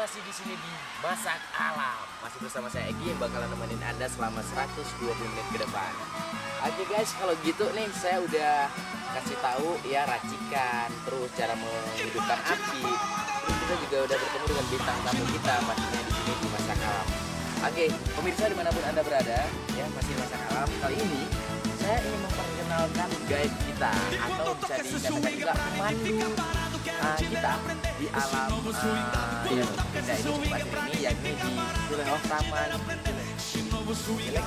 masih di sini di Masak Alam. Masih bersama saya Egy yang bakalan nemenin Anda selama 120 menit ke depan. Oke guys, kalau gitu nih saya udah kasih tahu ya racikan, terus cara menghidupkan api. Terus kita juga udah bertemu dengan bintang tamu kita pastinya di sini di Masak Alam. Oke, pemirsa dimanapun Anda berada, ya masih Masak Alam. Kali ini saya ingin memperkenalkan guide kita atau bisa dikatakan juga pemandu kita di alam yang indah ini di pasir ini, yakni di Taman Gelek.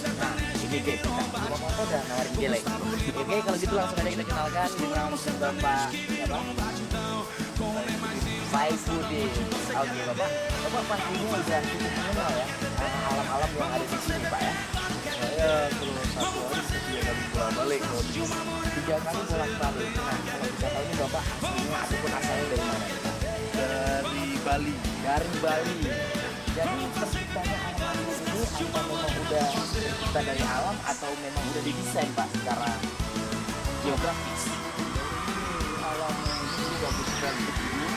Nah, ini guys, kita mau udah nawarin gelek. Oke, kalau gitu langsung aja kita kenalkan dengan Bapak siapa? Saifuddin. Oke, Bapak pastinya udah cukup mengenal ya alam-alam yang ada di sini, Pak ya. Saya kalau satu hari 3 kali bolak-balik kalau di sini. 3 kali bolak-balik. Nah, kalau bisa tahu ini Bapak aslinya ataupun asalnya dari mana? Dari Bali. Dari Bali. Jadi terciptanya alam ini apa memang udah tercipta dari alam atau memang udah didesain Pak secara geografis? Alam ini bagus sekali begini.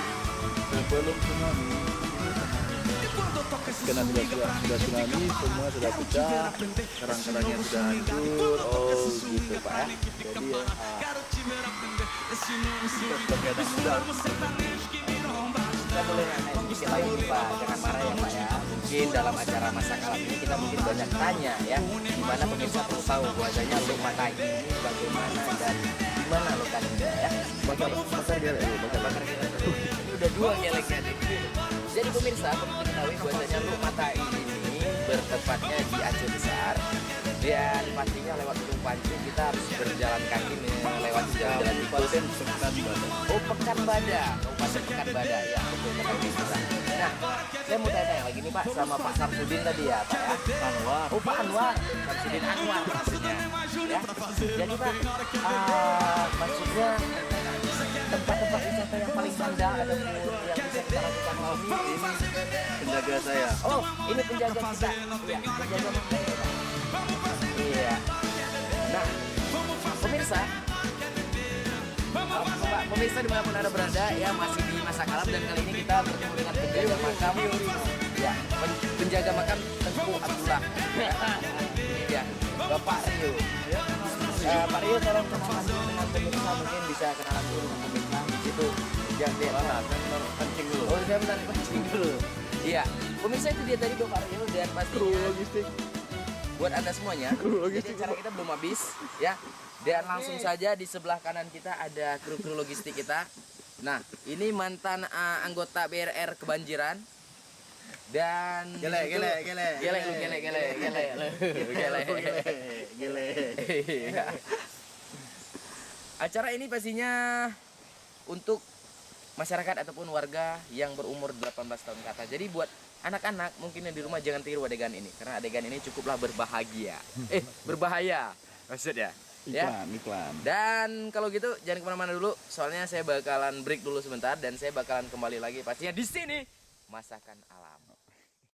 Sebelum tsunami, karena sudah tsunami, semua sudah pecah, karang-karangnya sudah hancur. Oh gitu Pak ya. Jadi ya, sebagai anak muda, Kita boleh nanya sedikit lagi nih Pak, jangan marah ya Pak ya. Mungkin dalam acara Masak Alam ini kita mungkin banyak tanya ya, dimana pemirsa perlu tahu bahwasanya Luk Mata ini bagaimana dan dimana lokasinya ya. bakar gelek dulu, Bakar gelek. Ini udah 2 geleknya nih. Jadi pemirsa perlu diketahui bahwasanya Luk Mata ini bertempatnya di Aceh Besar. Dan pastinya lewat Gunung Pancing kita harus berjalan kaki melewati jalan-jalan tikus. Oh, Pekanbada, Kabupaten Pekanbada ya, betul pemirsa. Nah, saya mau tanya lagi nih Pak sama Pak Samsudin tadi ya Pak ya. Anwar. Oh Pak Anwar, Samsudin Anwar maksudnya. Ya. Jadi Pak, maksudnya tempat-tempat wisata yang paling handal ada yang bisa kita lakukan malam ini. Penjaga saya. Oh, ini penjaga kita. Iya, penjaga kita. Iya. Nah, pemirsa, pemirsa dimanapun Anda berada ya masih di Masak Alam dan kali ini kita bertemu dengan penjaga makam ya penjaga makam Tengku Abdullah. Ini dia Bapak Rio. Pak Rio tolong kenalan dulu dengan pemirsa, mungkin bisa kenalan dulu dengan pemirsa di situ. Jangan Kencing dulu. Oh, saya bentar kencing dulu. Iya, pemirsa itu dia tadi Bapak Rio dan pastinya Logistik. buat Anda semuanya. Jadi acara kita belum habis ya. Dan langsung saja di sebelah kanan kita ada kru-kru logistik kita. Nah, ini mantan anggota BRR kebanjiran. Dan Gelek. Iya. Acara ini pastinya untuk masyarakat ataupun warga yang berumur 18 tahun ke atas. Jadi buat anak-anak mungkin yang di rumah jangan tiru adegan ini karena adegan ini cukuplah berbahagia. Berbahaya maksudnya. Ya. Iklan. Dan kalau gitu jangan kemana-mana dulu, soalnya saya bakalan break dulu sebentar dan saya bakalan kembali lagi pastinya di sini Masakan Alam.